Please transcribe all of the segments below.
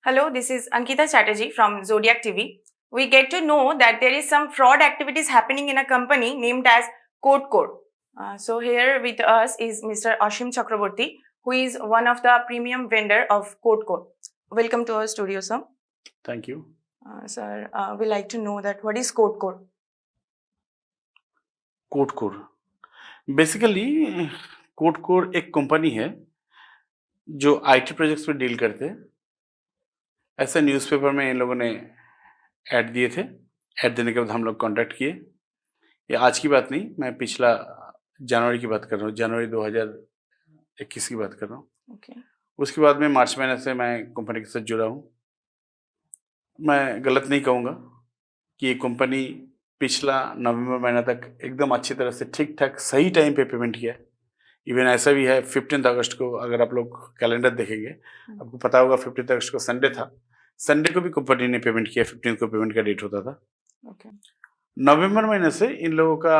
Hello, this is Ankita Chatterjee from Zodiac TV. We get to know that there is some fraud activities happening in a company named as CodeCore. So here with us is Mr. Ashim Chakraborty, who is one of the premium vendor of CodeCore. Welcome to our studio, sir. Thank you. Sir, we like to know that what is CodeCore? CodeCore basically CodeCore एक company है जो IT projects पे deal करते हैं। ऐसा newspaper में इन लोगों ने ऐड दिए थे। ऐड देने के बाद हम लोग कांटेक्ट किए। ये आज की बात नहीं, मैं पिछला जनवरी की बात कर रहा हूँ, जनवरी 2021 की बात कर रहा हूँ। Okay. उसके बाद में मार्च महीने से मैं कंपनी के साथ जुड़ा हूँ। मैं गलत नहीं कहूँगा कि ये कंपनी पिछला नवंबर महीना तक एकदम अच्छी तरह से ठीक-ठाक सही टाइम पे पेमेंट किया है। इवन ऐसा भी है 15 अगस्त को अगर आप लोग कैलेंडर देखेंगे, आपको पता होगा 15 अगस्त को संडे था। संडे को भी कंपनी ने पेमेंट किया, 15 को पेमेंट का डेट होता था। Okay. नवंबर महीने से इन लोगों का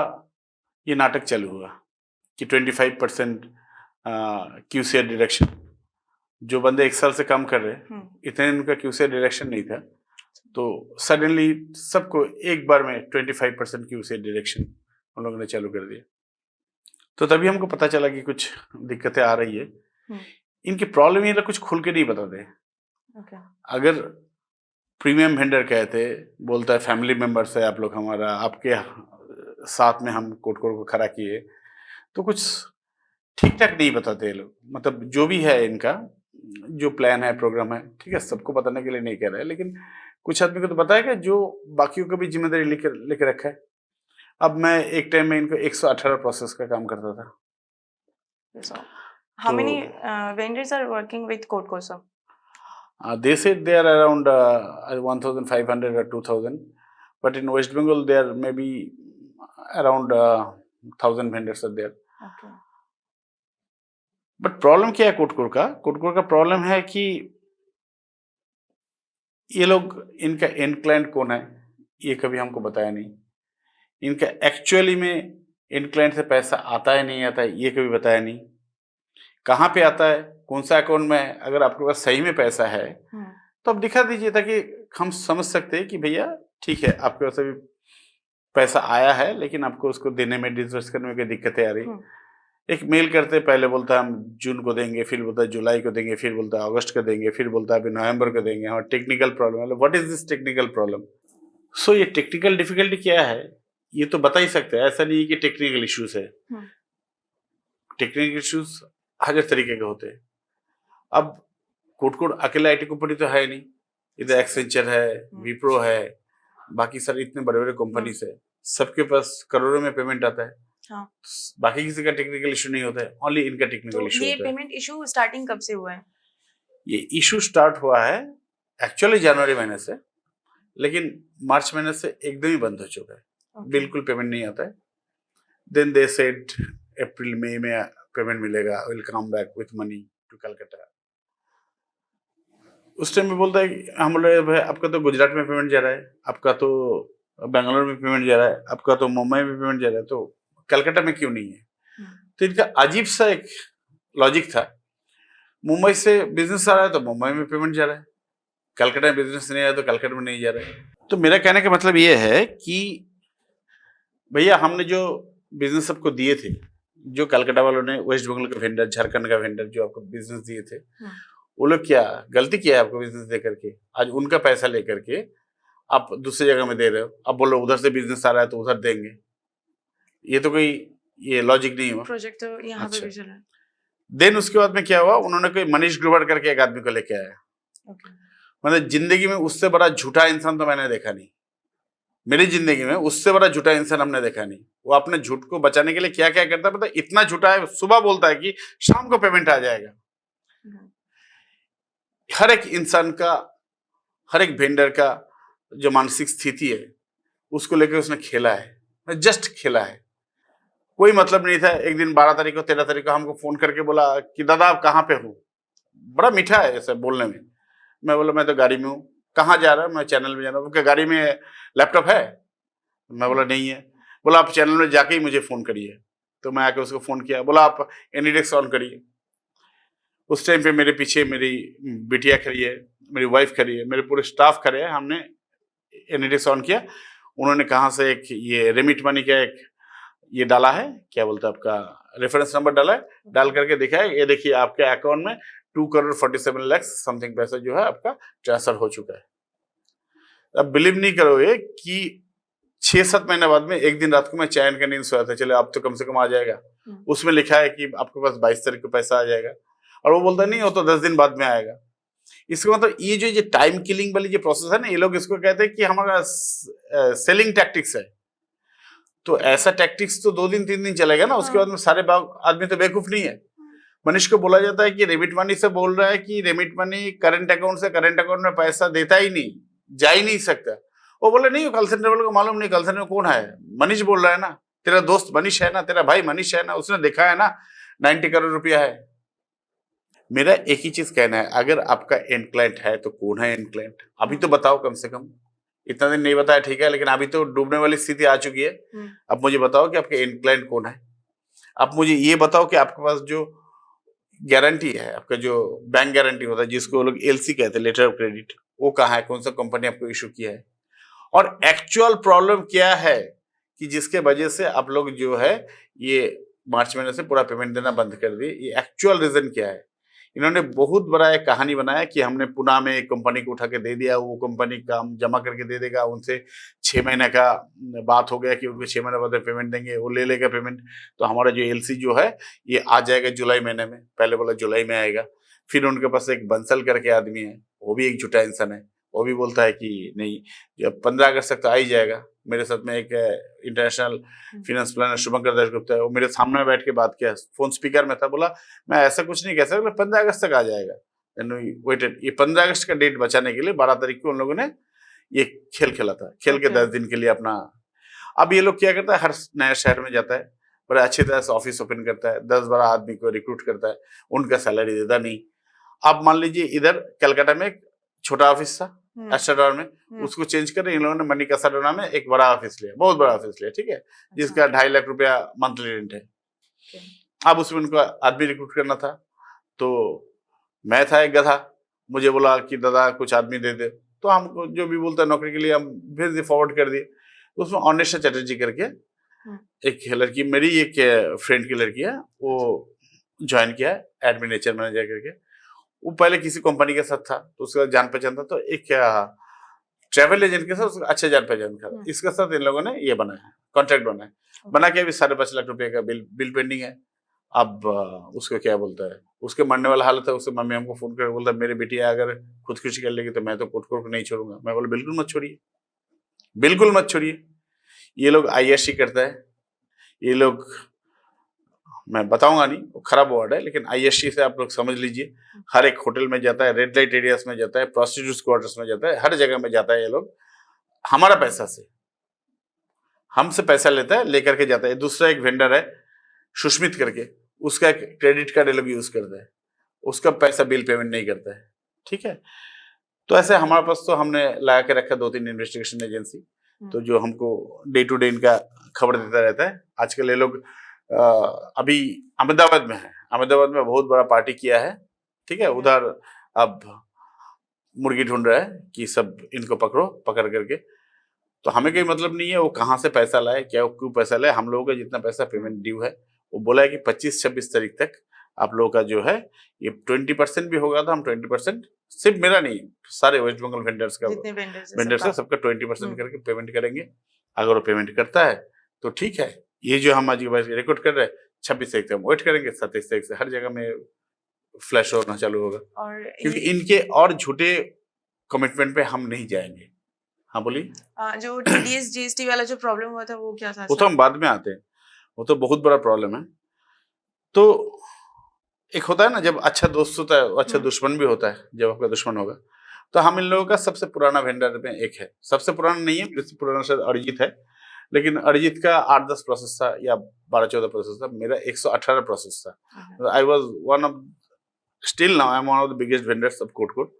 ये नाटक चालू हुआ कि 25% क्यूसीआर डिडक्शन। जो बंदे 1 साल से काम कर रहे हैं, इतने उनका क्यूसीआर डिडक्शन नहीं था, तो सडनली सबको एक बार में 25% क्यूसीआर डिडक्शन उन लोगों ने चालू कर दिया। तो तभी हमको पता चला कि कुछ दिक्कतें आ रही है। इनकी प्रॉब्लम ये कुछ खुल के नहीं बताते। Okay. अगर प्रीमियम वेंडर कहते, बोलता है फैमिली मेंबर्स है आप लोग हमारा, आपके साथ में हम कोडकोर को खड़ा किए, तो कुछ ठीक ठाक नहीं बताते ये लोग। मतलब जो भी है इनका जो प्लान है, प्रोग्राम है, ठीक है, सबको बताने के लिए नहीं कह रहे हैं, लेकिन कुछ आदमी को तो पता है कि जो बाकियों को भी जिम्मेदारी लेके रखा है। अब मैं एक टाइम में इनको 118 प्रोसेस का काम करता था। So, how many vendors are working with CodeCore, sir? They said they are around 1,500 or 2,000, but in West Bengal there may be around 1,000 vendors are there. Okay. But problem क्या है quad core का? Quad core का problem है कि ये लोग, इनका and client कौन है ये कभी हमको बताया नहीं। इनका एक्चुअली में एंड क्लाइंट से पैसा आता है नहीं आता है ये कभी बताया नहीं। कहाँ पे आता है, कौन सा अकाउंट में है, अगर आपके पास सही में पैसा है तो आप दिखा दीजिए ताकि हम समझ सकते हैं कि भैया ठीक है, आपके पास अभी पैसा आया है लेकिन आपको उसको देने में, डिसबर्स करने में कोई दिक्कतें आ रही। एक मेल करते पहले बोलता है हम जून को देंगे, फिर बोलता है जुलाई को देंगे, फिर बोलता है अगस्त को देंगे, फिर बोलता है अभी नवंबर को देंगे। हाँ, technical problem. What is this technical problem? So ये टेक्निकल डिफिकल्टी क्या है ये तो बता ही सकते हैं। ऐसा नहीं है कि टेक्निकल इश्यूज है। टेक्निकल इश्यूज हर तरीके के होते हैं। अब कोडकोड अकेला आईटी कंपनी तो है नहीं, इधर एक्सेंचर है, विप्रो है, बाकी सारे इतने बड़े बड़े कंपनीज है, सबके पास करोड़ों में पेमेंट आता है। हाँ। बाकी किसी का टेक्निकल इशू नहीं होता है, ओनली इनका टेक्निकल इशू होता है। ये पेमेंट इशू स्टार्टिंग कब से हुआ है? ये इशू स्टार्ट हुआ है एक्चुअली जनवरी महीने से, लेकिन मार्च महीने से एकदम ही बंद हो चुका है। बिल्कुल पेमेंट नहीं आता है। देन दे सेड अप्रैल मई में पेमेंट मिलेगा, will come back with money to Calcutta. उस टाइम में बोलता है कि हम बोले भाई आपका तो गुजरात में पेमेंट जा रहा है, आपका तो बेंगलोर में पेमेंट जा रहा है, आपका तो मुंबई में पेमेंट जा रहा है, तो कलकत्ता में क्यों नहीं है? तो इनका अजीब सा एक लॉजिक था। मुंबई से बिजनेस आ रहा है तो मुंबई में पेमेंट जा रहा है, कलकत्ता में बिजनेस नहीं आया तो कलकत्ता में नहीं जा रहा है। तो मेरा कहने का मतलब ये है कि भैया हमने जो बिजनेस सबको दिए थे, जो कलकत्ता वालों ने वेस्ट बंगाल का वेंडर, झारखंड का वेंडर जो आपको बिजनेस दिए थे, वो लोग क्या गलती किया है आपको बिजनेस दे करके? आज उनका पैसा लेकर के आप दूसरी जगह में दे रहे हो। अब बोलो उधर से बिजनेस आ रहा है तो उधर देंगे, ये तो कोई ये लॉजिक नहीं हुआ। प्रोजेक्ट तो यहाँ पे भी चला है। देन उसके बाद में क्या हुआ, उन्होंने कोई मनीष ग्रोवर करके एक आदमी को लेके आया। मतलब जिंदगी में उससे बड़ा झूठा इंसान तो मैंने देखा नहीं, मेरी जिंदगी में उससे बड़ा झूठा इंसान हमने देखा नहीं। वो अपने झूठ को बचाने के लिए क्या क्या करता है पता है? इतना झूठा है, सुबह बोलता है कि शाम को पेमेंट आ जाएगा। हर एक इंसान का, हर एक वेंडर का जो मानसिक स्थिति है उसको लेकर उसने खेला है, जस्ट खेला है। कोई मतलब नहीं था। एक दिन 12 तारीख को 13 तारीख को हमको फोन करके बोला कि दादा आप कहाँ पे हो। बड़ा मीठा है ऐसा बोलने में। मैं बोला मैं तो गाड़ी में हूँ। कहाँ जा रहा है? मैं चैनल में जा रहा हूँ। गाड़ी में लैपटॉप है? मैं बोला नहीं है। बोला आप चैनल में जाके ही मुझे फोन करिए। तो मैं आके उसको फोन किया, बोला आप एनीडेस्क ऑन करिए। उस टाइम पे मेरे पीछे मेरी बिटिया खड़ी है, मेरी वाइफ खड़ी है, मेरे पूरे स्टाफ खड़े हैं, हमने एनालिटिक्स ऑन किया, उन्होंने कहाँ से एक ये रेमिट मनी का एक ये डाला है, क्या बोलते हैं आपका रेफरेंस नंबर डाला है, डाल करके दिखा है, ये देखिए आपके अकाउंट में 2,47,00,000 समथिंग पैसा जो है आपका ट्रांसफर हो चुका है। अब बिलीव नहीं करोगे कि 6-7 महीने बाद में एक दिन रात को मैं चैन का नींद सोया था, चले अब तो कम से कम आ जाएगा, उसमें लिखा है कि आपके पास 22 तारीख को पैसा आ जाएगा, और वो बोलता नहीं, वो तो 10 दिन बाद में आएगा। इसका मतलब ये जो टाइम किलिंग वाली जो प्रोसेस है ना, ये लोग इसको कहते हैं कि हमारा सेलिंग टैक्टिक्स है। तो ऐसा टैक्टिक्स तो 2 दिन 3 दिन चलेगा ना, उसके बाद में सारे आदमी तो बेवकूफ नहीं है। मनीष को बोला जाता है कि रेमिट मनी से बोल रहा है कि रेमिट मनी करंट अकाउंट से करंट अकाउंट में पैसा देता ही नहीं, जा ही नहीं सकता। वो बोले नहीं, कॉल सेंटर वाले को मालूम नहीं, कॉल सेंटर में कौन है, मनीष बोल रहा है ना, तेरा दोस्त मनीष है ना, तेरा भाई मनीष है ना, उसने देखा है ना 90 करोड़ रुपया है। मेरा एक ही चीज कहना है, अगर आपका एंड क्लाइंट है तो कौन है एंड क्लाइंट, अभी तो बताओ, कम से कम इतना दिन नहीं बताया ठीक है, लेकिन अभी तो डूबने वाली स्थिति आ चुकी है। अब मुझे बताओ कि आपके एंड क्लाइंट कौन है। अब मुझे ये बताओ कि आपके पास जो गारंटी है, आपका जो बैंक गारंटी होता है, जिसको लोग एलसी कहते हैं, लेटर ऑफ क्रेडिट, वो कहाँ है, कौन सा कंपनी आपको इशू किया है, और एक्चुअल प्रॉब्लम क्या है कि जिसके वजह से आप लोग जो है ये मार्च महीने से पूरा पेमेंट देना बंद कर दिए, ये एक्चुअल रीजन क्या है। इन्होंने बहुत बड़ा एक कहानी बनाया कि हमने पुणे में एक कंपनी को उठा के दे दिया, वो कंपनी काम जमा करके दे देगा, उनसे 6 महीने का बात हो गया कि उनको 6 महीने बाद पेमेंट देंगे, वो ले लेगा पेमेंट। तो हमारा जो एलसी जो है ये आ जाएगा जुलाई महीने में, पहले बोला जुलाई में आएगा। फिर उनके पास एक बंसल करके आदमी है, वो भी एक झूठा इंसान है, वो भी बोलता है कि नहीं जब 15 अगस्त तक तो आ ही जाएगा। मेरे साथ में एक इंटरनेशनल फिनेंस प्लानर शुभंकर दास गुप्ता है, वो मेरे सामने बैठ के बात किया, फोन स्पीकर में था, बोला मैं ऐसा कुछ नहीं कह सकता, 15 अगस्त तक आ जाएगा। वेटेड, ये 15 अगस्त का डेट बचाने के लिए 12 तारीख को उन लोगों ने ये खेल खेला था, खेल के 10 दिन के लिए अपना। अब ये लोग क्या करता है, हर नया शहर में जाता है, बड़े अच्छी तरह से ऑफिस ओपन करता है, 10-12 आदमी को रिक्रूट करता है, उनका सैलरी देता नहीं। अब मान लीजिए इधर कलकत्ता में एक छोटा ऑफिस था एस्टाडोर में, उसको चेंज कर इन लोगों ने मनी कैसाडोना में एक बड़ा ऑफिस लिया, बहुत बड़ा ऑफिस लिया, ठीक है, जिसका 2.5 लाख रुपया मंथली रेंट है। अब उसमें उनको आदमी रिक्रूट करना था, तो मैं था एक गधा, मुझे बोला कि दादा कुछ आदमी दे दे, तो हमको जो भी बोलता है नौकरी के लिए हम भेज दिए, फॉरवर्ड कर दिए। उसमें ऑनेस्टा चैटर्जी करके एक लड़की, मेरी एक फ्रेंड की लड़की है, वो ज्वाइन किया है एडमिन एचआर मैनेजर करके। वो पहले किसी कंपनी के साथ था, तो उसका जान पहचान था, तो एक ट्रैवल एजेंट के साथ उसका अच्छा जान पहचान था, इसके साथ इन लोगों ने ये बनाया, कॉन्ट्रैक्ट बनाया, बना के अभी 5.5 लाख रुपए का बिल पेंडिंग है। अब उसको क्या बोलता है, उसके मरने वाला हालत है, उसके मम्मी हमको फोन कर बोलता है मेरी बेटिया अगर खुदकुशी कर लेगी तो मैं तो कोर्ट को नहीं छोड़ूंगा। मैं बोला बिल्कुल मत छोड़िए, बिल्कुल मत छोड़िए। ये लोग आईएससी करता है, ये लोग, मैं बताऊंगा नहीं, वो खराब वर्ड है, लेकिन आईएससी से आप लोग समझ लीजिए, हर एक होटल में जाता है, रेड लाइट एरियाज में जाता है, प्रोस्टिट्यूट क्वार्टर्स में जाता है, हर जगह में जाता है। ये लोग हमारा पैसा से, हमसे पैसा लेता है, लेकर के जाता है। दूसरा एक वेंडर है सुष्मित करके, उसका एक क्रेडिट कार्ड ये लोग यूज करता है, उसका पैसा बिल पेमेंट नहीं करता है, ठीक है। तो ऐसे हमारे पास तो हमने लगा के रखा 2-3 इन्वेस्टिगेशन एजेंसी, तो जो हमको डे टू डे इनका खबर देता रहता है। आजकल ये लोग अभी अहमदाबाद में है, अहमदाबाद में बहुत बड़ा पार्टी किया है, ठीक है, उधर अब मुर्गी ढूंढ रहा है कि सब इनको पकड़ो, पकड़ करके। तो हमें कोई मतलब नहीं है वो कहाँ से पैसा लाए, क्या क्यों पैसा लाए, हम लोगों का जितना पैसा पेमेंट ड्यू है, वो बोला है कि 25-26 तारीख तक आप लोगों का जो है ये 20% भी होगा, तो हम 20%, सिर्फ मेरा नहीं, सारे वेस्ट बंगाल वेंडर्स का, वेंडर्स है सबका 20% करके पेमेंट करेंगे। अगर वो पेमेंट करता है तो ठीक है, ये जो हम आज रिकॉर्ड कर रहे हैं 26 तारीख से हम वेट करेंगे, 27 तारीख से हर जगह में फ्लैश होना चालू होगा, और क्योंकि इनके और झूठे कमिटमेंट पे हम नहीं जाएंगे। हाँ बोलिए। जो टीडीएस जीएसटी वाला जो प्रॉब्लम हुआ था वो क्या था? वो तो हम बाद में आते हैं, वो तो बहुत बड़ा प्रॉब्लम है। तो एक होता है ना, जब अच्छा दोस्त होता है अच्छा दुश्मन भी होता है, जब आपका दुश्मन होगा। तो हम इन लोगों का सबसे पुराना वेंडर में एक है, सबसे पुराना नहीं है, इससे पुराना शायद अरिजीत है, लेकिन अरिजीत का 8-10 प्रोसेस था या 12-14 प्रोसेस था, मेरा 118 प्रोसेस था। I was one of, still now I am one of the biggest vendors of court.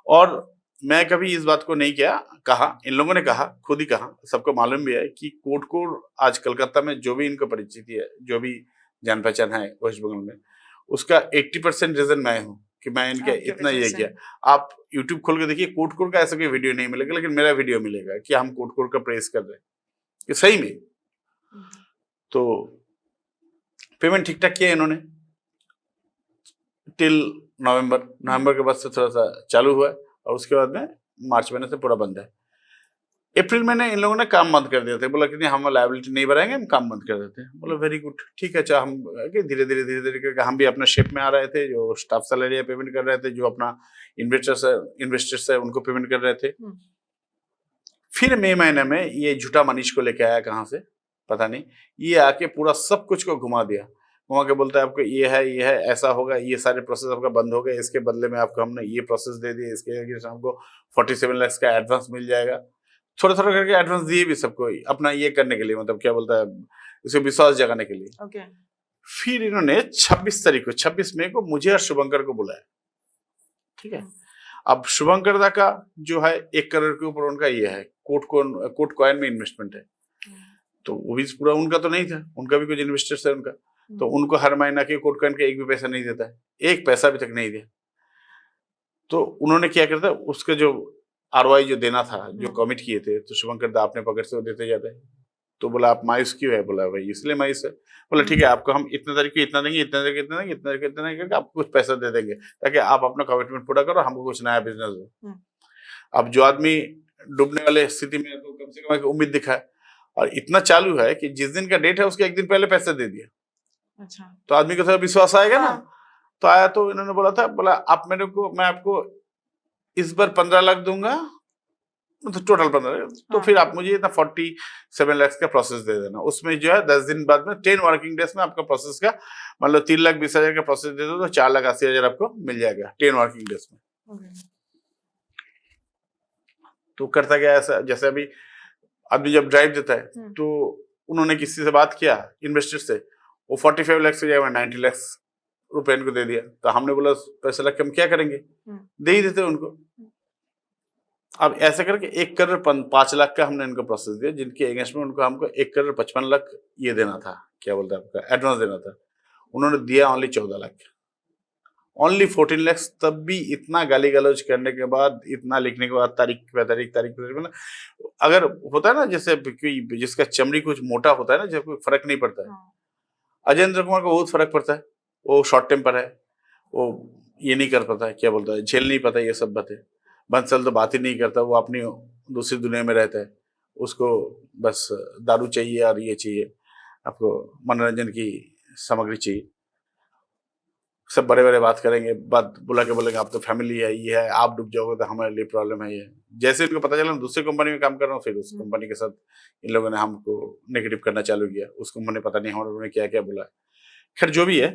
और मैं कभी इस बात को नहीं किया, कहा इन लोगों ने, कहा खुद ही कहा, सबको मालूम भी है कि कोट आज कलकत्ता में जो भी इनको परिचिति है, जो भी जान पहचान है वेस्ट बंगाल में, उसका 80% रीजन मैं हूँ। कि मैं इनका आपके इतना ये वजह किया। से। आप यूट्यूब खोल के देखिए, कोट का ऐसा कोई वीडियो नहीं मिलेगा, लेकिन मेरा वीडियो मिलेगा कि हम कोट का प्रेस कर रहे हैं कि सही में। तो पेमेंट ठीक ठाक किया इन्होंने टिल नवंबर के बाद से थोड़ा सा चालू हुआ है, और उसके बाद में मार्च महीने से पूरा बंद है। अप्रैल महीने इन लोगों ने काम बंद कर दिया था, बोला कि नहीं हम लायबिलिटी नहीं भराएंगे, हम काम बंद कर देते हैं। बोला वेरी गुड, ठीक है। अच्छा, हम धीरे धीरे करके हम भी अपने शेप में आ रहे थे, जो स्टाफ सैलरी पेमेंट कर रहे थे, जो अपना इन्वेस्टर्स है उनको पेमेंट कर रहे थे। फिर मई महीने में ये झूठा मनीष को लेके आया, कहाँ से पता नहीं, ये आके पूरा सब कुछ को घुमा दिया। वहां के बोलता है आपको ये है ऐसा होगा, ये सारे प्रोसेस आपका बंद हो गए, इसके बदले में आपको हमने ये प्रोसेस दे दिए, इसके अगेंस्ट हमको 47 लाख का एडवांस मिल जाएगा। थोड़ा थोड़ा करके एडवांस दिए भी सबको, अपना ये करने के लिए, मतलब क्या बोलता है, उसे विश्वास जगाने के लिए। Okay. फिर इन्होंने 26 मई को मुझे और शुभंकर को बुलाया, ठीक है। अब शुभंकर दा का जो है 1 करोड़ के ऊपर उनका ये है, कोट कॉइन में इन्वेस्टमेंट है, तो वो भी पूरा उनका तो नहीं था, उनका भी कुछ इन्वेस्टर्स है उनका, तो उनको हर महीना के कोट कॉइन का एक भी पैसा नहीं देता है, एक पैसा अभी तक नहीं दिया। तो उन्होंने क्या करता है, उसका जो ROI जो देना था, जो कमिट किए थे, तो शुभंकर दा अपने पकड़ से वो देते जाते हैं। तो बोला आप मायूस क्यों है? बोला भाई इसलिए मायूस है। बोला ठीक है, आपको हम इतने तारीख को इतना देंगे, इतने तारीख को इतना देंगे, इतने तारीख को इतना देंगे, आपको कुछ पैसा दे देंगे ताकि आप अपना कमिटमेंट पूरा करो, हमको कुछ नया बिजनेस हो। अब जो आदमी डूबने वाले स्थिति में है, तो कम से कम एक उम्मीद दिखाए, और इतना चालू है कि जिस दिन का डेट है उसके 1 दिन पहले पैसा दे दिया। अच्छा, तो आदमी को थोड़ा विश्वास आएगा ना। तो आया, तो इन्होंने बोला था, बोला आप मेरे को, मैं आपको इस बार 15 लाख दूंगा, तो टोटल 15 लाख, तो फिर आप मुझे इतना 47 लाख का प्रोसेस दे देना। उसमें जो है 10 दिन बाद में 10 वर्किंग डेज में आपका प्रोसेस का, मतलब 3,20,000 का प्रोसेस दे दो तो 4,80,000 आपको मिल जाएगा 10 वर्किंग डेज में। तो करता गया ऐसा, जैसे अभी आदमी जब ड्राइव देता है, तो उन्होंने किसी से बात किया, इन्वेस्टर से, वो 45 लाख से जाएगा 90 लाख रुपए इनको दे दिया। तो हमने बोला पैसा लग के हम क्या करेंगे, दे ही देते उनको। अब ऐसे करके 1 करोड़ 5 लाख का हमने इनको प्रोसेस दिया, जिनके अगेंस्ट में उनको हमको 1 करोड़ 55 लाख ये देना था, क्या बोलते हैं आपका एडवांस देना था। उन्होंने दिया ओनली 14 लाख, ओनली 14 लाख। तब भी इतना गाली गलौज करने के बाद, इतना लिखने के बाद, तारीख पे तारीख, मतलब अगर होता है ना, जैसे कोई जिसका चमड़ी कुछ मोटा होता है ना, जब कोई फर्क नहीं पड़ता है। अजेंद्र कुमार को बहुत फर्क पड़ता है, वो शॉर्ट टेम्पर है, वो ये नहीं कर पाता है, क्या बोलता है, झेल नहीं पाता ये सब बातें। बंसल तो बात ही नहीं करता, वो अपनी दूसरी दुनिया में रहता है, उसको बस दारू चाहिए और ये चाहिए, आपको मनोरंजन की सामग्री चाहिए। सब बड़े बड़े बात करेंगे, बात बुला के बोलेंगे आप तो फैमिली है, ये है, आप डूब जाओगे तो हमारे लिए प्रॉब्लम है ये। जैसे इनको पता चला दूसरी कंपनी में काम कर रहा हूँ, फिर उस कंपनी के साथ इन लोगों ने हमको नेगेटिव करना चालू किया। उस कंपनी पता नहीं हमारे क्या क्या बोला। खैर जो भी है,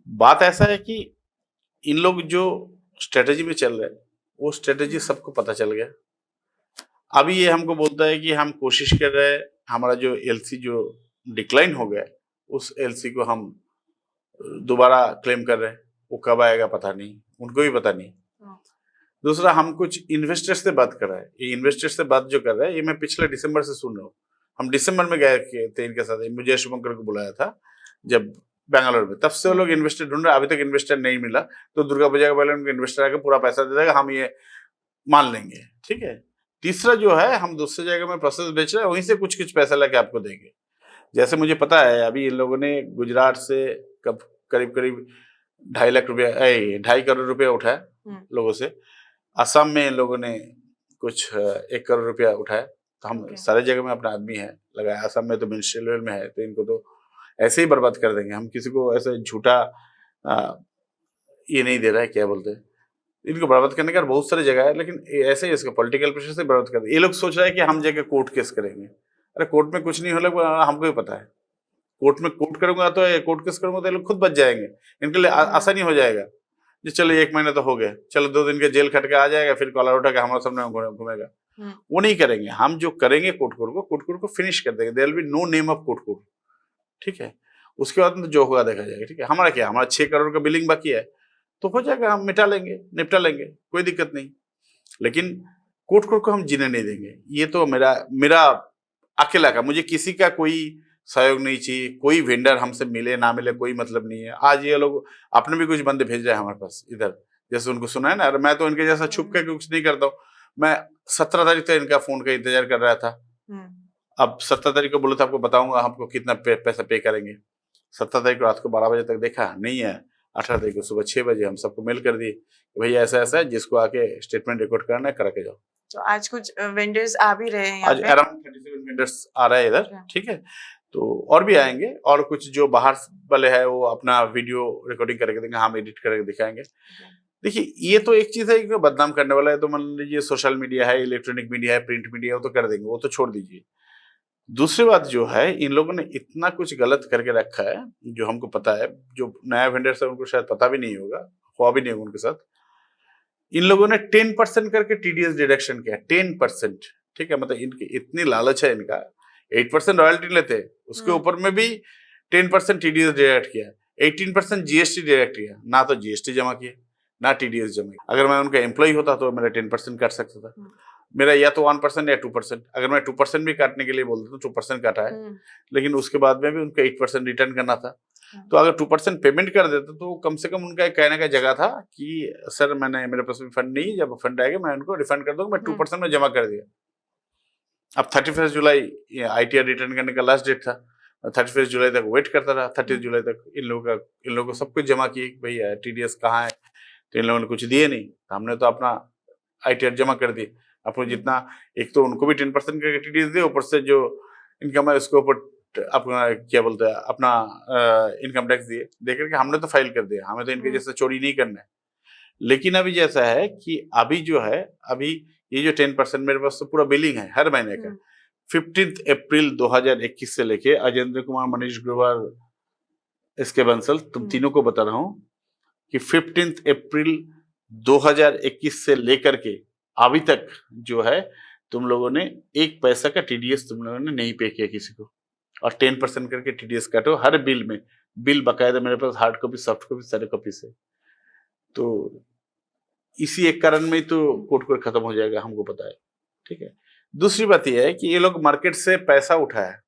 बात ऐसा है कि इन लोग जो स्ट्रेटेजी में चल रहे हैं, वो स्ट्रेटेजी सबको पता चल गया। अभी ये हमको बोलता है कि हम कोशिश कर रहे हैं, हमारा जो LC जो डिक्लाइन हो गया, उस LC को हम दोबारा क्लेम कर रहे हैं। वो कब आएगा पता नहीं, उनको भी पता नहीं। दूसरा, हम कुछ इन्वेस्टर्स से बात कर रहे हैं। ये इन्वेस्टर्स से बात जो कर रहे हैं, ये मैं पिछले दिसंबर से सुन रहा हूँ। हम दिसंबर में गए थे इनके साथ, मुझे शुभंकर को बुलाया था जब बैंगलोर में, तब से वो लोग इन्वेस्टर ढूंढ रहे, अभी तक इन्वेस्टर नहीं मिला। तो दुर्गा पूजा के पहले उनको इन्वेस्टर आके पूरा पैसा दे देगा, हम ये मान लेंगे, ठीक है। तीसरा जो है, हम दूसरी जगह में प्रोसेस बेच रहे हैं, वहीं से कुछ कुछ पैसा लेके आपको देंगे। जैसे मुझे पता है, अभी इन लोगों ने गुजरात से करीब 2.5 लाख रुपया, 2.5 करोड़ रुपया उठाया लोगों से। असम में इन लोगों ने कुछ 1 करोड़ रुपया उठाया। तो हम सारे जगह में अपना आदमी है लगाया। असम में तो मिनिस्ट्रियल लेवल में है, तो इनको तो ऐसे ही बर्बाद कर देंगे। हम किसी को ऐसे झूठा ये नहीं दे रहा है, क्या बोलते हैं, इनको बर्बाद करने का बहुत सारी जगह है, लेकिन ऐसे ही इसका पॉलिटिकल प्रेशर से बर्बाद कर दे। ये लोग सोच रहे हैं कि हम जाके कोर्ट केस करेंगे। अरे कोर्ट में कुछ नहीं होगा, हमको भी पता है। कोर्ट में कोर्ट करूंगा तो कोर्ट केस करूंगा तो ये लोग खुद बच जाएंगे। इनके लिए आसानी हो जाएगा, जो चलो 1 महीना तो हो गया, चलो 2 दिन के जेल खट के आ जाएगा, फिर कॉलर उठा के हमारे सामने घूमेगा। वो नहीं करेंगे। हम जो करेंगे कोर्ट को फिनिश कर देंगे। There will be no name of court, ठीक है। उसके बाद जो होगा देखा जाएगा, ठीक है। हमारा क्या, हमारा 6 करोड़ का बिलिंग बाकी है, तो हो जाएगा, हम मिटा लेंगे, निपटा लेंगे, कोई दिक्कत नहीं। लेकिन कोर्ट को हम जीने नहीं देंगे। ये तो मेरा अकेला का, मुझे किसी का कोई सहयोग नहीं चाहिए, कोई वेंडर हमसे मिले ना मिले कोई मतलब नहीं है। आज ये लोग अपने भी कुछ बंदे भेज रहे हैं हमारे पास इधर, जैसे उनको सुना है ना, अरे मैं तो इनके जैसा छुप के कुछ नहीं करता हूँ। मैं 17 तारीख तक इनका फोन का इंतजार कर रहा था। अब 17 तारीख को बोले तो आपको बताऊंगा आपको कितना पैसा पे करेंगे। 17 तारीख को रात को 12 बजे तक देखा नहीं है, 18 तारीख को सुबह 6 बजे हम सबको मेल कर दिए कि भैया ऐसा ऐसा है, जिसको आके स्टेटमेंट रिकॉर्ड करना है करा के जाओ। तो आज कुछ वेंडर्स आ भी रहे हैं यहाँ आज पे? अराउंड 37 वेंडर्स आ रहा है इधर, अच्छा। ठीक है। तो और भी आएंगे, और कुछ जो बाहर वाले हैं वो अपना वीडियो रिकॉर्डिंग करके देंगे, हम एडिट करके दिखाएंगे। देखिए ये तो एक चीज है कि बदनाम करने वाला है, तो मान लीजिए सोशल मीडिया है, इलेक्ट्रॉनिक मीडिया है, प्रिंट मीडिया, वो तो कर देंगे, वो तो छोड़ दीजिए। दूसरी बात जो है, इन लोगों ने इतना कुछ गलत करके रखा है जो हमको पता है, जो नया वेंडर्स है उनको शायद पता भी नहीं होगा, हुआ भी नहीं होगा उनके साथ। इन लोगों ने 10% करके टीडीएस डिडक्शन किया, 10%, ठीक है। मतलब इनकी इतनी लालच है इनका, 8% रॉयल्टी लेते हैं, उसके ऊपर में भी 10% टीडीएस डिडक्ट किया, 18% जीएसटी डिडक्ट किया। ना तो जीएसटी जमा किया ना टीडीएस जमा किया। अगर मैं उनका एम्प्लॉय होता तो मेरा 10% काट सकता था, मेरा या तो 1% या 2%। अगर मैं 2% भी काटने के लिए बोलता तो 2% काटा है, लेकिन उसके बाद में भी उनका 8% रिटर्न करना था। तो अगर 2% पेमेंट कर देता तो कम से कम उनका एक कहने का जगह था कि सर मेरे पास में फंड नहीं, जब फंड आएगा मैं उनको रिफंड कर दूंगा, मैं 2% में जमा कर दिया। अब 31 जुलाई आईटीआर रिटर्न करने का लास्ट डेट था, 31 जुलाई तक वेट करता रहा। 30 जुलाई तक इन लोगों को सब कुछ जमा किए, भैया टीडीएस कहाँ है, तो इन लोगों ने कुछ दिए नहीं, तो हमने तो अपना आईटीआर जमा कर दिए। आपको जितना, एक तो उनको भी 10% का टीडीएस दिए, ऊपर से जो इनकम है उसके ऊपर अपना क्या बोलते हैं अपना इनकम टैक्स दिए, देख करके हमने तो फाइल कर दिया, हमें तो इनके जैसे चोरी नहीं करना है। लेकिन अभी जैसा है कि अभी जो है, अभी ये जो 10% मेरे पास तो पूरा बिलिंग है हर महीने का। 15 अप्रैल 2021 से लेके अजेंद्र कुमार, मनीष ग्रोवर, एसके बंसल, तुम तीनों को बता रहा हूँ कि 15 अप्रैल 2021 से लेकर के अभी तक जो है, तुम लोगों ने 1 पैसा का टीडीएस तुम लोगों ने नहीं पे किया किसी को, और 10% करके टीडीएस काटो हर बिल में। बिल बकायदा मेरे पास हार्ड कॉपी, सॉफ्ट कॉपी, सारे कॉपी से। तो इसी एक कारण में तो कोर्ट खत्म हो जाएगा, हमको पता है, ठीक है। दूसरी बात यह है कि ये लोग मार्केट से पैसा उठाया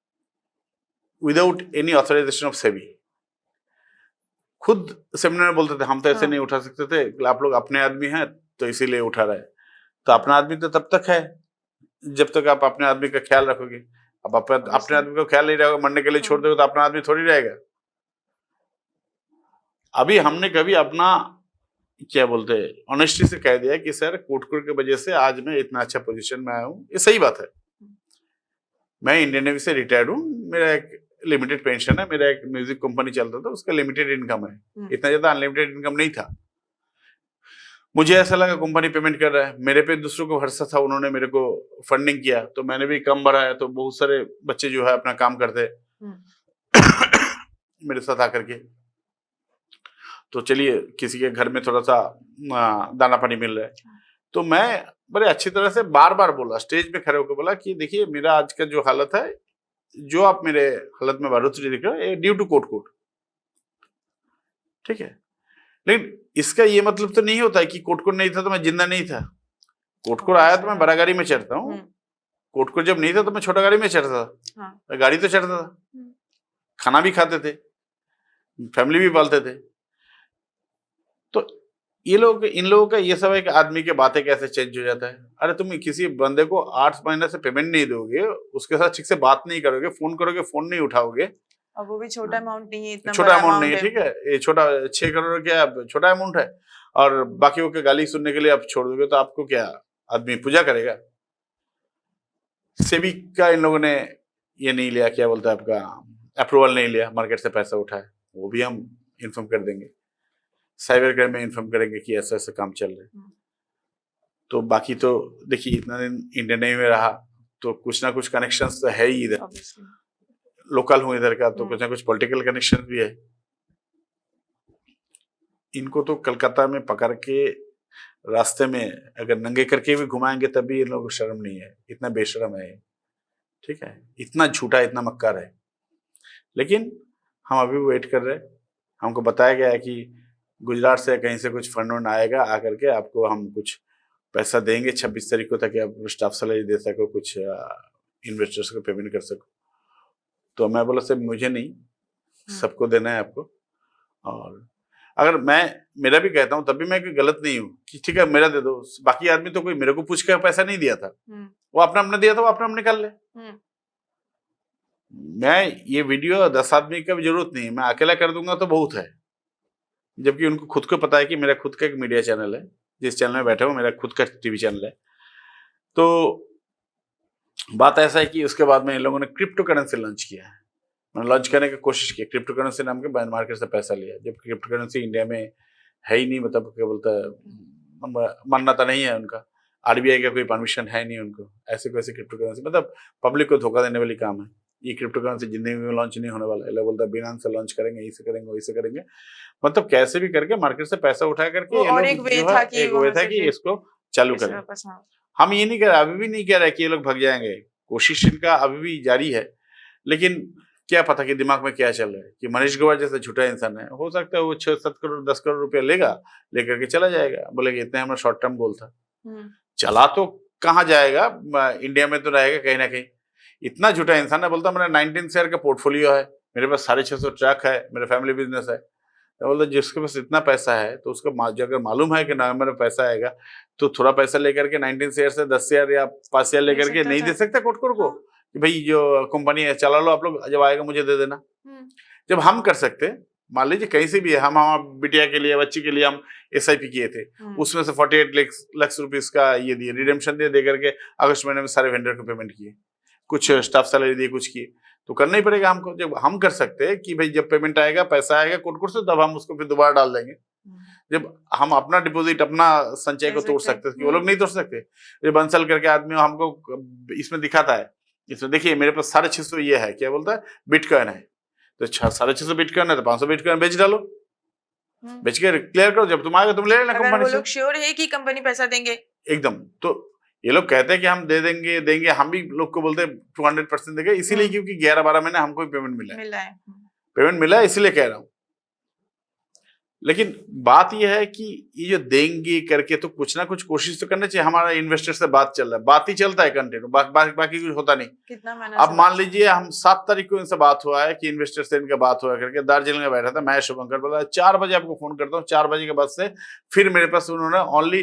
without any authorization of SEBI. खुद सेमिनार में बोलते थे हम तो ऐसे नहीं उठा सकते थे, आप लोग अपने आदमी हैं तो इसीलिए उठा रहे। तो अपना आदमी तो तब तक है जब तक आप अपने आदमी का ख्याल रखोगे। अब अपने आदमी का ख्याल नहीं रहोगे, मरने के लिए छोड़ दोगे, तो अपना आदमी थोड़ी रहेगा। अभी हमने कभी अपना क्या बोलते हैं ऑनेस्टी से कह दिया कि सर कोटकुर की वजह से आज मैं इतना अच्छा पोजीशन में आया हूँ, ये सही बात है। मैं इंडियन नेवी से रिटायर्ड हूँ, मेरा एक लिमिटेड पेंशन है, मेरा एक म्यूजिक कंपनी चलता था, उसका लिमिटेड इनकम है, इतना ज्यादा अनलिमिटेड इनकम नहीं था। मुझे ऐसा लगा कंपनी पेमेंट कर रहा है, मेरे पे दूसरों को भरोसा था, उन्होंने मेरे को फंडिंग किया, तो मैंने भी कम बढ़ाया, तो बहुत सारे बच्चे जो है अपना काम करते मेरे साथ आकर के। तो चलिए किसी के घर में थोड़ा सा दाना पानी मिल रहा है। तो मैं बड़े अच्छी तरह से बार बार बोला, स्टेज पे खड़े होकर बोला कि देखिए मेरा आज का जो हालत है, जो आप मेरे हालत में बढ़ोतरी दिख रहे हो, ड्यू टू कोट, ठीक है। लेकिन इसका ये मतलब तो नहीं होता है कि कोटकोट नहीं था तो मैं जिंदा नहीं था। कोटकोट आया तो मैं बड़ा गाड़ी में चढ़ता हूँ, कोटकोट जब नहीं था तो मैं छोटा गाड़ी में चढ़ता था। गाड़ी तो चढ़ता था, खाना भी खाते थे, फैमिली भी पालते थे। तो ये लोग, इन लोगों का ये सब है कि आदमी के बातें कैसे चेंज हो जाता है। अरे तुम किसी बंदे को 8 महीने से पेमेंट नहीं दोगे, उसके साथ ठीक से बात नहीं करोगे, फोन करोगे फोन नहीं उठाओगे, और वो भी छोटा अमाउंट नहीं है, इतना छोटा अमाउंट नहीं है, ठीक है। ये छोटा 6 करोड़ क्या छोटा अमाउंट है, और बाकियों के गाली सुनने के लिए आप छोड़ दोगे तो आपको क्या आदमी पूजा करेगा। सेबी का इन लोगों ने ये नहीं लिया, क्या बोलते हैं आपका अप्रूवल नहीं लिया, मार्केट से पैसा उठाया, वो भी हम इन्फॉर्म कर देंगे, साइबर क्राइम में इन्फॉर्म करेंगे कि ऐसा ऐसा काम चल रहा है। तो बाकी तो देखिए इतना दिन इंडियन नेवी में रहा तो कुछ ना कुछ कनेक्शंस तो है ही, इधर लोकल हूँ इधर का, तो कुछ ना कुछ पॉलिटिकल कनेक्शन भी है। इनको तो कलकत्ता में पकड़ के रास्ते में अगर नंगे करके भी घुमाएंगे तब भी इन लोगों को शर्म नहीं है, इतना बेशर्म है, ठीक है, इतना झूठा, इतना मक्कार है। लेकिन हम अभी वेट कर रहे हैं, हमको बताया गया है कि गुजरात से कहीं से कुछ फंड आएगा, आकर के आपको हम कुछ पैसा देंगे 26 तारीख को, ताकि आप स्टाफ सैलरी दे सको, कुछ इन्वेस्टर्स को पेमेंट कर सको। तो मैं बोला सर मुझे नहीं, सबको देना है आपको। और अगर मेरा भी कहता हूँ तब भी मैं कोई गलत नहीं हूँ कि ठीक है मेरा दे दो, बाकी आदमी तो कोई मेरे को पूछ कर पैसा नहीं दिया था, वो अपना अपने दिया था, वो अपना अपने निकाल ले। मैं ये वीडियो 10 आदमी का भी जरूरत नहीं है, मैं अकेला कर दूंगा तो बहुत है, जबकि उनको खुद को पता है कि मेरा खुद का एक मीडिया चैनल है, जिस चैनल में बैठा हूँ मेरा खुद का टीवी चैनल है। तो बात ऐसा है कि उसके बाद में इन लोगों ने क्रिप्टो करेंसी लॉन्च किया है, मैंने लॉन्च करने की कोशिश की, क्रिप्टो करेंसी नाम के बैन मार्केट से पैसा लिया, जब क्रिप्टो करेंसी इंडिया में है ही नहीं, मतलब क्या बोलता है, मान्यता नहीं है उनका, आरबीआई का कोई परमिशन है नहीं उनको, ऐसे वैसे क्रिप्टो करेंसी मतलब पब्लिक को धोखा देने वाली काम है। ये क्रिप्टो करेंसी जिंदगी में लॉन्च नहीं होने वाला है, लोग बोलता है बिनांस से लॉन्च करेंगे, इसे करेंगे वैसे करेंगे, मतलब कैसे भी करके मार्केट से पैसा उठा करके और एक वे था कि इसको चालू करें। हम ये नहीं कह रहे, अभी भी नहीं कह रहे कि ये लोग भाग जाएंगे, कोशिश इनका अभी भी जारी है, लेकिन क्या पता कि दिमाग में क्या चल रहा है कि मनीष ग्रोवर जैसे झूठा इंसान है, हो सकता है वो 6-7 करोड़ 10 करोड़ रुपया लेगा, लेकर के चला जाएगा, बोलेगा इतने हमारा शॉर्ट टर्म गोल था। चला तो कहाँ जाएगा, इंडिया में तो रहेगा कहीं ना कहीं। इतना झूठा इंसान है, बोलता मेरा 19 शेयर का पोर्टफोलियो है, मेरे पास 650 ट्रक है, मेरा फैमिली बिजनेस है। तो बोलता जिसके पास इतना पैसा है तो उसको अगर मालूम है कि नवंबर में पैसा आएगा तो थोड़ा पैसा लेकर के 19 शेयर से 10 शेयर या 5 शेयर लेकर के नहीं दे सकता कोटकोर को कि भाई जो कंपनी है चला लो आप लोग, जब आएगा मुझे दे देना। जब हम कर सकते, मान लीजिए कहीं से भी है, हम हमारे बिटिया के लिए बच्ची के लिए हम SIP किए थे, उसमें से 48 लाख रुपीस का ये दिए, रिडेम्पशन दे करके अगस्त महीने में सारे वेंडर को पेमेंट किए, कुछ स्टाफ सैलरी दिए, कुछ किए, तो करना ही पड़ेगा हमको। जब हम कर सकते हैं कि भाई जब पेमेंट आएगा पैसा आएगा कोटकोर से, तब हम उसको फिर दोबारा डाल देंगे। जब हम अपना डिपॉजिट अपना संचय को तोड़ सकते हैं, वो लोग नहीं तोड़ सकते। जब बंसल करके आदमी हमको इसमें दिखाता है, इसमें देखिए मेरे पास 650 ये है, क्या बोलता है बिटकॉइन है, तो 650 बिटकॉइन है तो 500 बिटकॉइन बेच डालो, बेच के क्लियर करो, जब तुम आएगा तुम ले लेना कंपनी से। वो लोग श्योर है कि कंपनी पैसा देंगे एकदम, तो ये लोग कहते हैं कि हम दे देंगे, हम भी लोग को बोलते हैं 200% देंगे, इसीलिए क्योंकि 11-12 महीने हमको पेमेंट मिला है, पेमेंट मिला है इसीलिए कह रहा हूँ। लेकिन बात यह है कि ये जो देंगे करके तो कुछ ना कुछ कोशिश तो करना चाहिए। हमारा इन्वेस्टर से बात चल रहा है, बात ही चलता है कंटिन्यू, बाकी कुछ होता नहीं। कितना अब मान लीजिए हम 7 तारीख को इनसे बात हुआ है कि इन्वेस्टर से इनका बात हुआ करके, दार्जिलिंग में बैठा था मैं, शुभंकर बोला 4 बजे आपको फोन करता हूँ, 4 बजे के बाद से फिर मेरे पास उन्होंने ओनली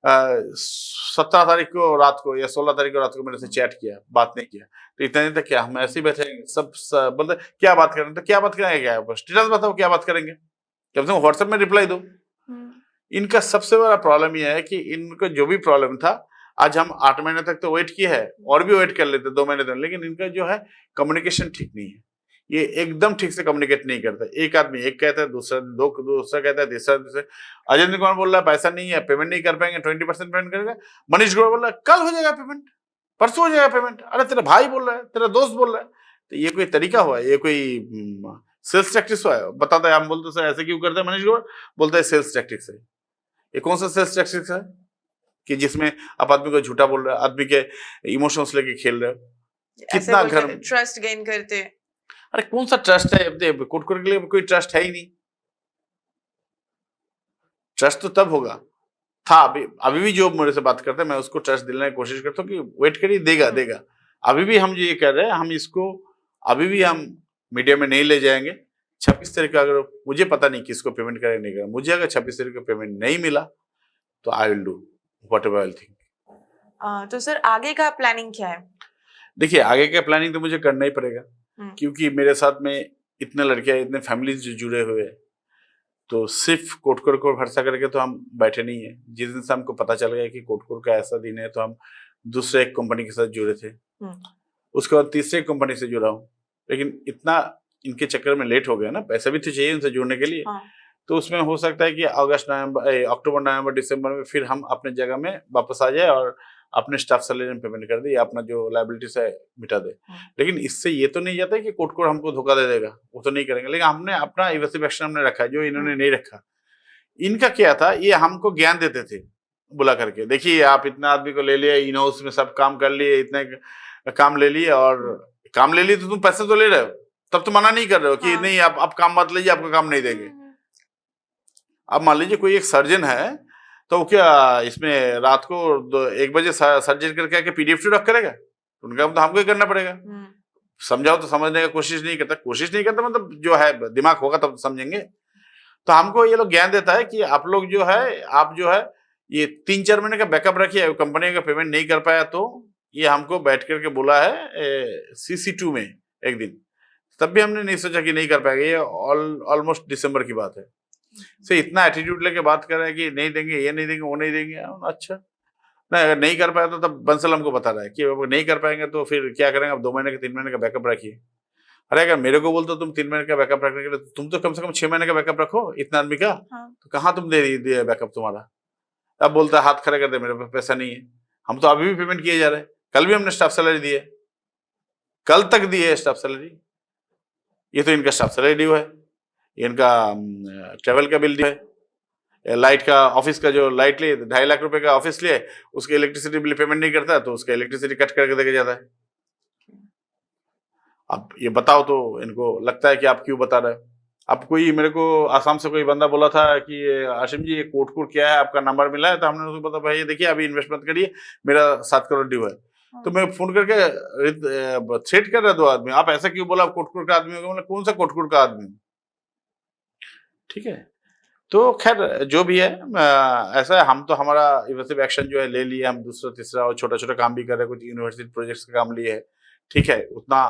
17 तारीख को रात को या 16 तारीख को रात को मेरे से चैट किया, बात नहीं किया। तो इतने दिन तक क्या हम ऐसे ही बैठेंगे, सब बोलते क्या बात करेंगे, तो क्या बात करेंगे, क्या स्टेटस बताओ क्या बात करेंगे, जब तुम व्हाट्सएप में रिप्लाई दो। इनका सबसे बड़ा प्रॉब्लम यह है कि इनको जो भी प्रॉब्लम था, आज हम 8 महीने तक तो वेट किया है, और भी वेट कर लेते 2 महीने तक, लेकिन इनका जो है कम्युनिकेशन ठीक नहीं है, ये एकदम ठीक से कम्युनिकेट नहीं करता। एक आदमी एक कहता है, दूसरा कहता है, तीसरा अजेंद्र कुमार बोल रहा है पैसा नहीं है, पेमेंट नहीं कर पाएंगे, 20% पेमेंट करेगा। मनीष ग्रोवर बोल रहा है कल हो जाएगा पेमेंट, परसों हो जाएगा पेमेंट। अरे तेरा भाई बोल रहा है, तेरा दोस्त बोल रहा है, तो ये कोई तरीका हुआ, ये कोई सेल्स टैक्टिक्स हुआ है? बताता है, हम बोलते सर ऐसे क्यों करते हैं, मनीष ग्रोवर बोलता है सेल्स टैक्टिक्स है। ये कौन सा सेल्स टैक्टिक्स है कि जिसमें आप आदमी को झूठा बोल रहे हो, आदमी के इमोशंस लेके खेल रहे हो, कितना घर ट्रस्ट गेन करते। अरे कौन सा ट्रस्ट है, कोटकोर के लिए कोई ट्रस्ट है ही नहीं। ट्रस्ट तो तब होगा था, अभी भी जो मेरे से बात करते हैं मैं उसको ट्रस्ट दिलाने की कोशिश करता हूँ कि वेट करिए, देगा। अभी भी हम जो ये कर रहे हैं, हम इसको अभी भी हम मीडिया में नहीं ले जाएंगे। 26 तारीख का अगर मुझे पता नहीं किसको पेमेंट करें नहीं करें, मुझे अगर 26 तारीख को पेमेंट नहीं मिला तो I will do whatever I think. तो सर आगे का प्लानिंग क्या है? देखिए आगे का प्लानिंग तो मुझे करना ही पड़ेगा, क्योंकि मेरे साथ में इतने लड़के इतने फैमिलीज जो जुड़े हुए हैं, तो सिर्फ कोटकोर को भरोसा करके तो हम बैठे नहीं है। जिस दिन से हमको पता चल गया कि कोटकोर का ऐसा दिन है, तो हम दूसरे एक कंपनी के साथ जुड़े थे, उसके बाद तीसरे कंपनी से जुड़ा हूँ, लेकिन इतना इनके चक्कर में लेट हो गया ना, पैसा भी तो चाहिए उनसे जुड़ने के लिए। तो उसमें हो सकता है कि अक्टूबर नवंबर दिसंबर में फिर हम अपने जगह में वापस आ जाए और अपने स्टाफ सैलरी में पेमेंट कर दे या अपना जो लायबिलिटीज है मिटा दे। लेकिन इससे ये तो नहीं जाता है कि कोटकोर हमको धोखा दे देगा, वो तो नहीं करेंगे। लेकिन हमने अपना इवेसिव एक्शन हमने रखा है, जो इन्होंने नहीं रखा। इनका क्या था, ये हमको ज्ञान देते थे बुला करके, देखिए आप इतना आदमी को ले लिया, इन हाउस में सब काम कर लिए, इतने काम ले लिए, और काम ले लिए तो तुम पैसे तो ले रहे हो, तब तो मना नहीं कर रहे हो कि नहीं आप काम मत लीजिए, आपको काम नहीं देंगे। अब मान लीजिए कोई एक सर्जन है, तो क्या इसमें रात को 1 बजे सर्जरी करके आके PDF रख करेगा? उनका तो हमको ही करना पड़ेगा। समझाओ तो समझने का कोशिश नहीं करता मतलब जो है दिमाग होगा तब समझेंगे। तो हमको ये लोग ज्ञान देता है कि आप लोग जो है आप जो है ये 3-4 महीने का बैकअप रखिए, कंपनी का पेमेंट नहीं कर पाया तो ये हमको बैठ करके बोला है CC2 में एक दिन, तब भी हमने नहीं सोचा कि नहीं कर पाएगा, ये ऑलमोस्ट दिसंबर की बात है। से इतना एटीट्यूड लेके बात कर रहे हैं कि नहीं देंगे, ये नहीं देंगे, वो नहीं देंगे। अच्छा नहीं, अगर नहीं कर पाया तो तब बंसल हमको बता रहा है कि अब नहीं कर पाएंगे तो फिर क्या करेंगे, अब 2 महीने का 3 महीने का बैकअप रखिए। अरे अगर मेरे को बोलते तुम 3 महीने का बैकअप रखने के लिए, तुम तो कम से कम 6 महीने का बैकअप रखो इतना आदमी का। हाँ। तो कहाँ तुम दे दिए बैकअप तुम्हारा। अब बोलता है हाथ खड़े कर दे, मेरे पास पैसा नहीं है। हम तो अभी भी पेमेंट किए जा रहे हैं, कल भी हमने स्टाफ सैलरी दी है, कल तक दी है स्टाफ सैलरी। ये तो इनका स्टाफ सैलरी ड्यू है, इनका ट्रेवल का बिल ड्यू है, लाइट का ऑफिस का जो लाइट लिए 2.5 लाख रुपए का ऑफिस लिए, उसके इलेक्ट्रिसिटी बिल पेमेंट नहीं करता तो उसका इलेक्ट्रिसिटी कट करके देके जाता है। अब ये बताओ तो इनको लगता है कि आप क्यों बता रहे हो। अब कोई मेरे को आसाम से कोई बंदा बोला था कि आशिम जी ये कोट क्या है, आपका नंबर मिला है, तो हमने उसको बताया भाई ये देखिए अभी इन्वेस्टमेंट करिए, मेरा 7 करोड़ ड्यू है। तो मैं फोन करके थ्रेट कर रहा 2 आदमी, आप ऐसा क्यों बोला, आप कोटकुर का आदमी होगा। मतलब कौन सा कोटकुर का आदमी हूँ, ठीक है। तो खैर जो भी है ऐसा है, हम तो हमारा इवेंटिव एक्शन जो है ले लिए, हम दूसरा तीसरा और छोटा छोटा काम भी कर रहे हैं, कुछ यूनिवर्सिटी प्रोजेक्ट्स का काम लिए है, ठीक है। उतना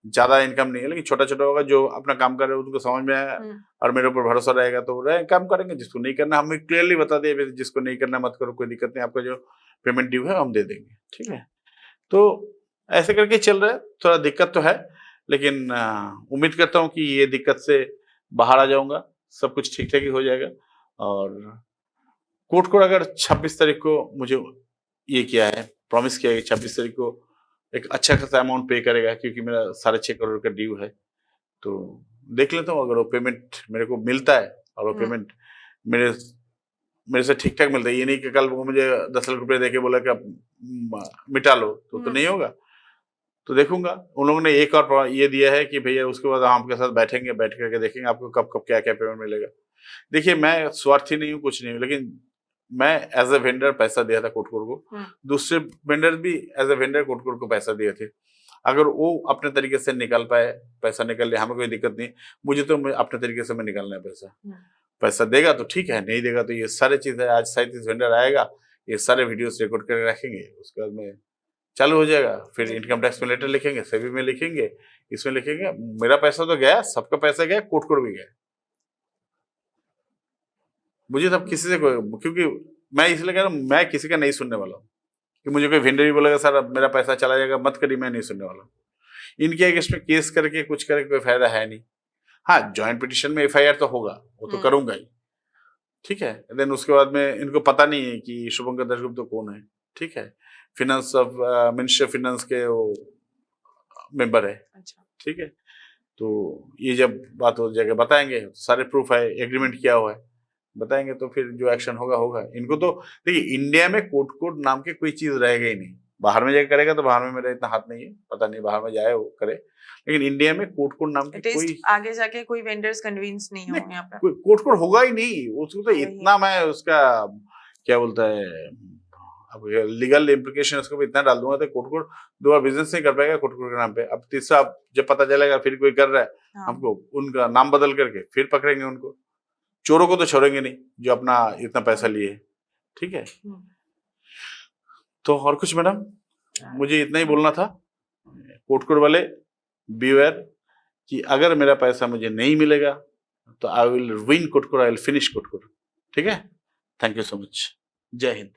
ज्यादा इनकम नहीं है लेकिन छोटा छोटा होगा, जो अपना काम कर रहे हैं उनको समझ में आया और मेरे ऊपर भरोसा रहेगा तो काम करेंगे। जिसको नहीं करना हमें क्लियरली बता दिए, जिसको नहीं करना मत करो, कोई दिक्कत नहीं, आपका जो पेमेंट ड्यू है हम दे देंगे, ठीक है। तो ऐसे करके चल रहा है, थोड़ा दिक्कत तो है लेकिन उम्मीद करता हूँ कि ये दिक्कत से बाहर आ जाऊंगा, सब कुछ ठीक ठाक ही हो जाएगा। और कोर्ट अगर 26 तारीख को मुझे ये किया है, प्रॉमिस किया है कि 26 तारीख को एक अच्छा खासा अमाउंट पे करेगा, क्योंकि मेरा 6.5 करोड़ का ड्यू है। तो देख लेता हूँ, अगर वो पेमेंट मेरे को मिलता है और वो पेमेंट मेरे से ठीक ठाक मिलता है, ये नहीं कि कल वो मुझे 10 लाख रुपए देके बोला कि मिटा लो, तो नहीं होगा। तो देखूंगा। उन लोगों ने एक और ये दिया है कि भैया उसके बाद हम आपके साथ बैठेंगे, बैठ करके देखेंगे आपको कब कब क्या क्या पेमेंट मिलेगा। देखिए मैं स्वार्थी नहीं हूँ, कुछ नहीं हूँ, लेकिन मैं एज ए वेंडर पैसा दिया था कोटकुर को, दूसरे वेंडर भी एज ए वेंडर कोटकुर को पैसा दिए थे। अगर वो अपने तरीके से निकाल पाए, पैसा निकल ले, हमें कोई दिक्कत नहीं। मुझे तो अपने तरीके से मैं निकालना है पैसा। पैसा देगा तो ठीक है, नहीं देगा तो ये सारी चीजें, आज 37 वेंडर आएगा, ये सारे वीडियोस रिकॉर्ड करके रखेंगे, उसके बाद में चालू हो जाएगा। फिर इनकम टैक्स में लेटर लिखेंगे, सेबी में लिखेंगे, इसमें लिखेंगे। मेरा पैसा तो गया, सबका पैसा गया, कोटकुर भी गया। मुझे तब किसी से क्योंकि मैं इसलिए कह रहा हूँ, मैं किसी का नहीं सुनने वाला हूँ कि मुझे कोई वेंडर भी बोलेगा सर अब मेरा पैसा चला जाएगा, मत करिए, मैं नहीं सुनने वाला हूँ। इनके अगेंस्ट में केस करके कुछ करके कोई फायदा है नहीं। हाँ, ज्वाइंट पिटिशन में FIR तो होगा, वो तो करूंगा ही, ठीक है। देन उसके बाद में इनको पता नहीं है कि शुभंकर दासगुप्ता कौन है, ठीक है। Finance of ministry of finance के वो मेंबर है, ठीक है। तो ये जब बात हो जाएगा बताएंगे, सारे प्रूफ है, एग्रीमेंट किया हुआ है, बताएंगे तो फिर जो एक्शन होगा होगा। इनको तो देखिए, इंडिया में कोट नाम की कोई चीज रहेगा ही नहीं। बाहर में जाकर करेगा तो बाहर में मेरा इतना हाथ नहीं है, पता नहीं बाहर में जाए वो करे, लेकिन इंडिया में कोट नाम की कोई आगे जाके कोई वेंडर्स कन्विंस नहीं होंगे यहाँ पे, कोट होगा ही नहीं। उसको तो इतना मैं उसका क्या बोलता है, अब लीगल इम्प्लीकेशन उसको भी इतना डाल दूंगा तो कोटकोट दोबारा बिजनेस नहीं कर पाएगा कोटकोट के नाम पे। अब तीसरा जब पता चलेगा फिर कोई कर रहा है हमको उनका नाम बदल करके फिर पकड़ेंगे उनको। चोरों को तो छोड़ेंगे नहीं जो अपना इतना पैसा लिए, ठीक है। तो और कुछ मैडम, मुझे इतना ही बोलना था। कोटकोट वाले बीवेयर कि अगर मेरा पैसा मुझे नहीं मिलेगा तो I will win CodeCore, I will finish CodeCore, ठीक है। थैंक यू सो मच, जय हिंद।